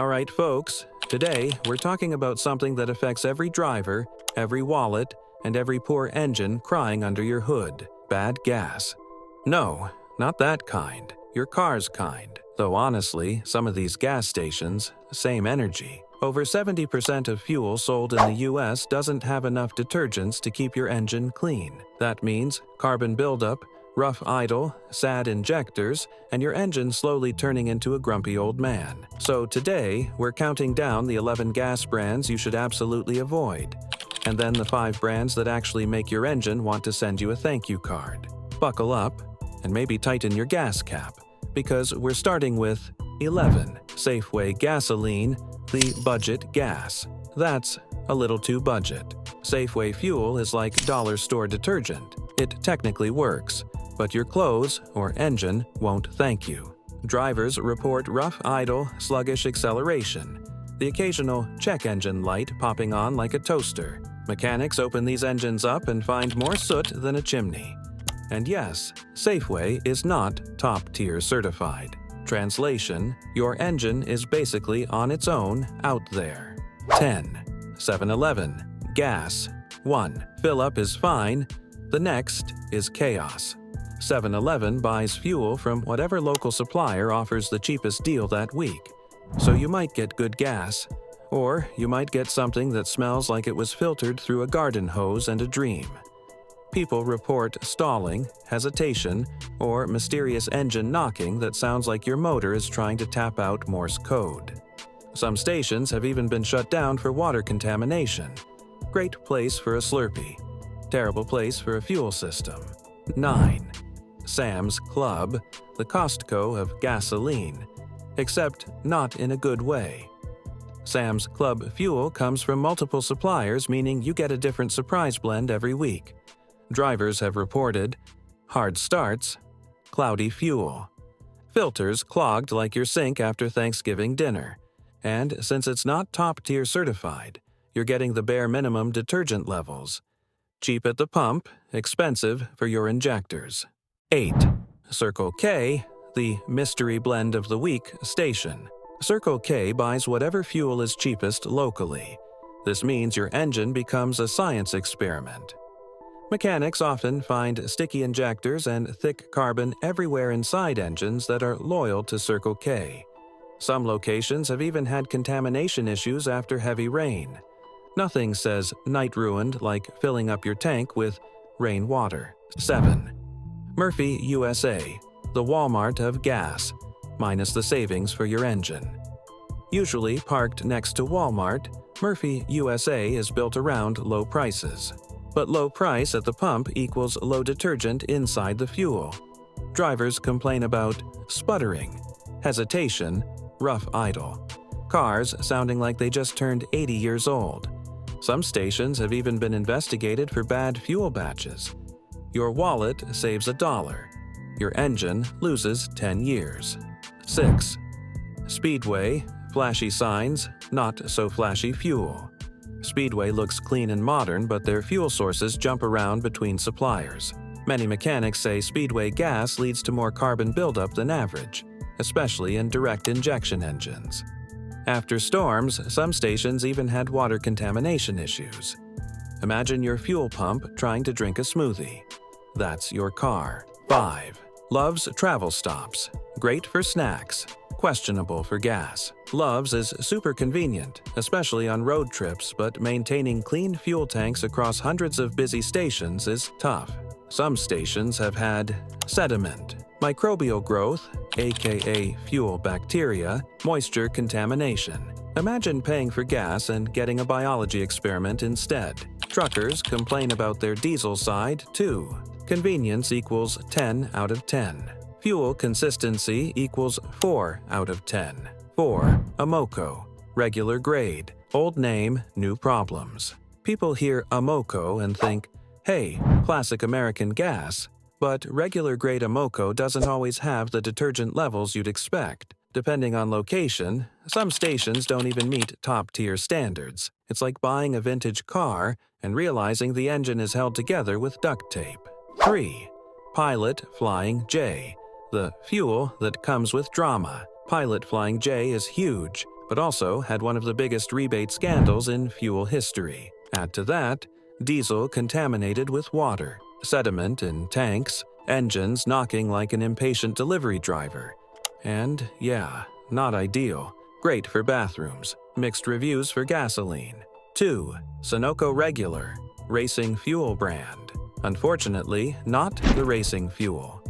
Alright folks, today we're talking about something that affects every driver, every wallet, and every poor engine crying under your hood. Bad gas. No, not that kind. Your car's kind. Though honestly, some of these gas stations, same energy. Over 70% of fuel sold in the US doesn't have enough detergents to keep your engine clean. That means carbon buildup, rough idle, sad injectors, and your engine slowly turning into a grumpy old man. So today, we're counting down the 11 gas brands you should absolutely avoid, and then the 5 brands that actually make your engine want to send you a thank you card. Buckle up, and maybe tighten your gas cap, because we're starting with 11. Safeway Gasoline, the budget gas. That's a little too budget. Safeway fuel is like dollar store detergent. It technically works, but your clothes or engine won't thank you. Drivers report rough idle, sluggish acceleration, the occasional check engine light popping on like a toaster. Mechanics open these engines up and find more soot than a chimney. And yes, Safeway is not top-tier certified. Translation: your engine is basically on its own out there. 10. 7-Eleven. Gas. 1. Fill-up is fine. The next is chaos. 7-Eleven buys fuel from whatever local supplier offers the cheapest deal that week. So you might get good gas, or you might get something that smells like it was filtered through a garden hose and a dream. People report stalling, hesitation, or mysterious engine knocking that sounds like your motor is trying to tap out Morse code. Some stations have even been shut down for water contamination. Great place for a Slurpee. Terrible place for a fuel system. 9. Sam's Club, the Costco of gasoline, except not in a good way. Sam's Club fuel comes from multiple suppliers, meaning you get a different surprise blend every week. Drivers have reported hard starts, cloudy fuel, filters clogged like your sink after Thanksgiving dinner, and since it's not top-tier certified, you're getting the bare minimum detergent levels. Cheap at the pump, expensive for your injectors. 8. Circle K, the mystery blend of the week station. Circle K buys whatever fuel is cheapest locally. This means your engine becomes a science experiment. Mechanics often find sticky injectors and thick carbon everywhere inside engines that are loyal to Circle K. Some locations have even had contamination issues after heavy rain. Nothing says night ruined like filling up your tank with rainwater. 7. Murphy USA, the Walmart of gas, minus the savings for your engine. Usually parked next to Walmart, Murphy USA is built around low prices. But low price at the pump equals low detergent inside the fuel. Drivers complain about sputtering, hesitation, rough idle. Cars sounding like they just turned 80 years old. Some stations have even been investigated for bad fuel batches. Your wallet saves $1. Your engine loses 10 years. 6. Speedway, flashy signs, not so flashy fuel. Speedway looks clean and modern, but their fuel sources jump around between suppliers. Many mechanics say Speedway gas leads to more carbon buildup than average, especially in direct injection engines. After storms, some stations even had water contamination issues. Imagine your fuel pump trying to drink a smoothie. That's your car. 5. Love's Travel Stops. Great for snacks. Questionable for gas. Love's is super convenient, especially on road trips, but maintaining clean fuel tanks across hundreds of busy stations is tough. Some stations have had sediment, microbial growth, aka fuel bacteria, moisture contamination. Imagine paying for gas and getting a biology experiment instead. Truckers complain about their diesel side too. Convenience equals 10 out of 10. Fuel consistency equals 4 out of 10. 4. Amoco. Regular grade. Old name, new problems. People hear Amoco and think, hey, classic American gas. But regular grade Amoco doesn't always have the detergent levels you'd expect. Depending on location, some stations don't even meet top-tier standards. It's like buying a vintage car and realizing the engine is held together with duct tape. 3. Pilot Flying J. The fuel that comes with drama. Pilot Flying J is huge, but also had one of the biggest rebate scandals in fuel history. Add to that, diesel contaminated with water, sediment in tanks, engines knocking like an impatient delivery driver. And yeah, not ideal. Great for bathrooms. Mixed reviews for gasoline. 2. Sunoco Regular, racing fuel brand. Unfortunately, not the racing fuel.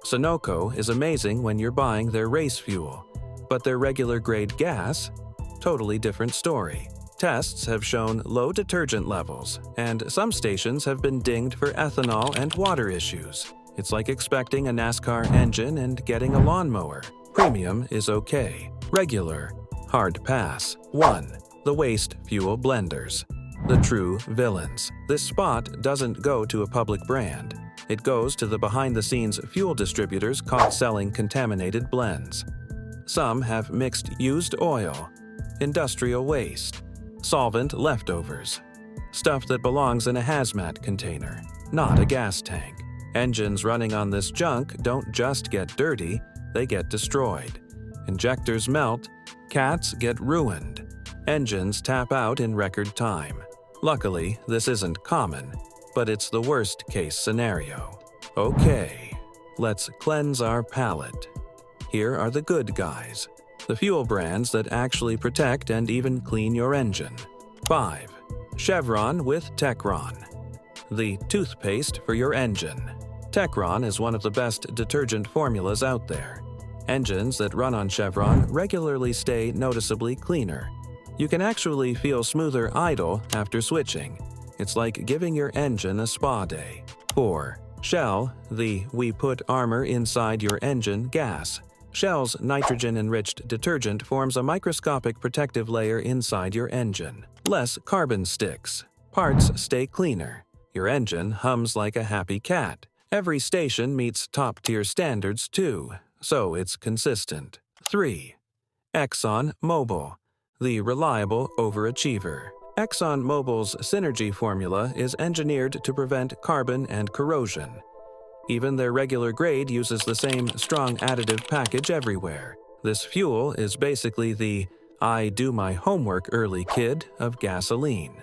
Sunoco is amazing when you're buying their race fuel, but their regular grade gas? Totally different story. Tests have shown low detergent levels, and some stations have been dinged for ethanol and water issues. It's like expecting a NASCAR engine and getting a lawnmower. Premium is okay. Regular, hard pass. 1. The waste fuel blenders. The true villains. This spot doesn't go to a public brand. It goes to the behind-the-scenes fuel distributors caught selling contaminated blends. Some have mixed used oil, industrial waste, solvent leftovers, stuff that belongs in a hazmat container, not a gas tank. Engines running on this junk don't just get dirty, they get destroyed. Injectors melt, cats get ruined. Engines tap out in record time. Luckily, this isn't common, but it's the worst-case scenario. Okay, let's cleanse our palate. Here are the good guys. The fuel brands that actually protect and even clean your engine. 5. Chevron with Techron. The toothpaste for your engine. Techron is one of the best detergent formulas out there. Engines that run on Chevron regularly stay noticeably cleaner. You can actually feel smoother idle after switching. It's like giving your engine a spa day. 4. Shell, the "we put armor inside your engine" gas. Shell's nitrogen-enriched detergent forms a microscopic protective layer inside your engine. Less carbon sticks. Parts stay cleaner. Your engine hums like a happy cat. Every station meets top-tier standards too, so it's consistent. 3. Exxon Mobil, the reliable overachiever. Exxon Mobil's Synergy formula is engineered to prevent carbon and corrosion. Even their regular grade uses the same strong additive package everywhere. This fuel is basically the "I do my homework early kid" of gasoline.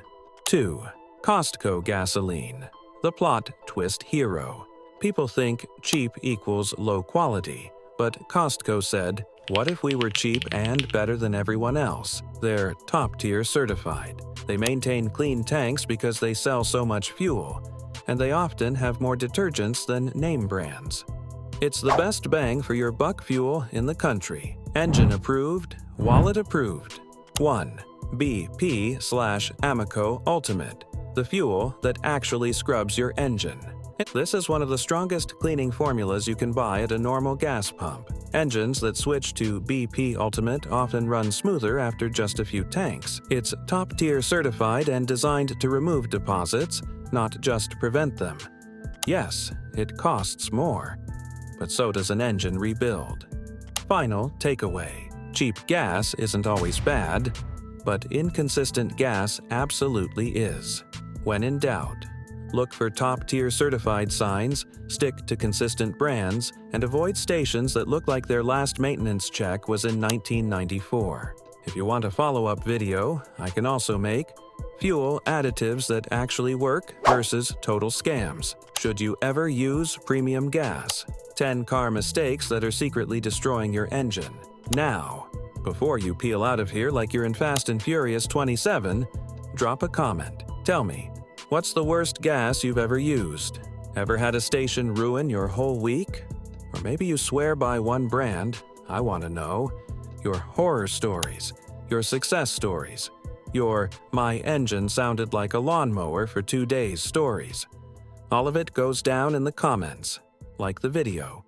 2. Costco gasoline, the plot twist hero. People think cheap equals low quality, but Costco said, what if we were cheap and better than everyone else? They're top-tier certified. They maintain clean tanks because they sell so much fuel, and they often have more detergents than name brands. It's the best bang for your buck fuel in the country. Engine approved, wallet approved. 1. BP/Amico Ultimate, the fuel that actually scrubs your engine. This is one of the strongest cleaning formulas you can buy at a normal gas pump. Engines that switch to BP Ultimate often run smoother after just a few tanks. It's top-tier certified and designed to remove deposits, not just prevent them. Yes, it costs more, but so does an engine rebuild. Final takeaway. Cheap gas isn't always bad, but inconsistent gas absolutely is. When in doubt, look for top-tier certified signs, stick to consistent brands, and avoid stations that look like their last maintenance check was in 1994. If you want a follow-up video, I can also make fuel additives that actually work versus total scams. Should you ever use premium gas? 10 car mistakes that are secretly destroying your engine. Now, before you peel out of here like you're in Fast and Furious 27, drop a comment. Tell me, what's the worst gas you've ever used? Ever had a station ruin your whole week? Or maybe you swear by one brand. I want to know. Your horror stories, your success stories, your "my engine sounded like a lawnmower for 2 days" stories. All of it goes down in the comments. Like the video.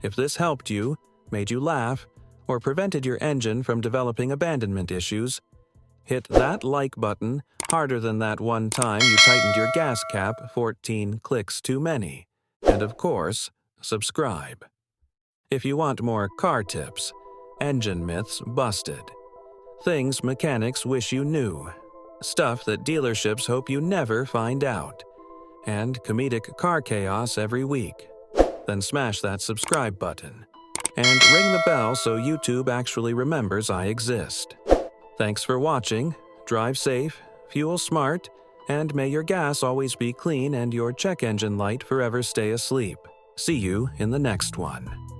If this helped you, made you laugh, or prevented your engine from developing abandonment issues, hit that like button harder than that one time you tightened your gas cap 14 clicks too many. And of course, subscribe. If you want more car tips, engine myths busted, things mechanics wish you knew, stuff that dealerships hope you never find out, and comedic car chaos every week, then smash that subscribe button. And ring the bell so YouTube actually remembers I exist. Thanks for watching. Drive safe, fuel smart, and may your gas always be clean and your check engine light forever stay asleep. See you in the next one.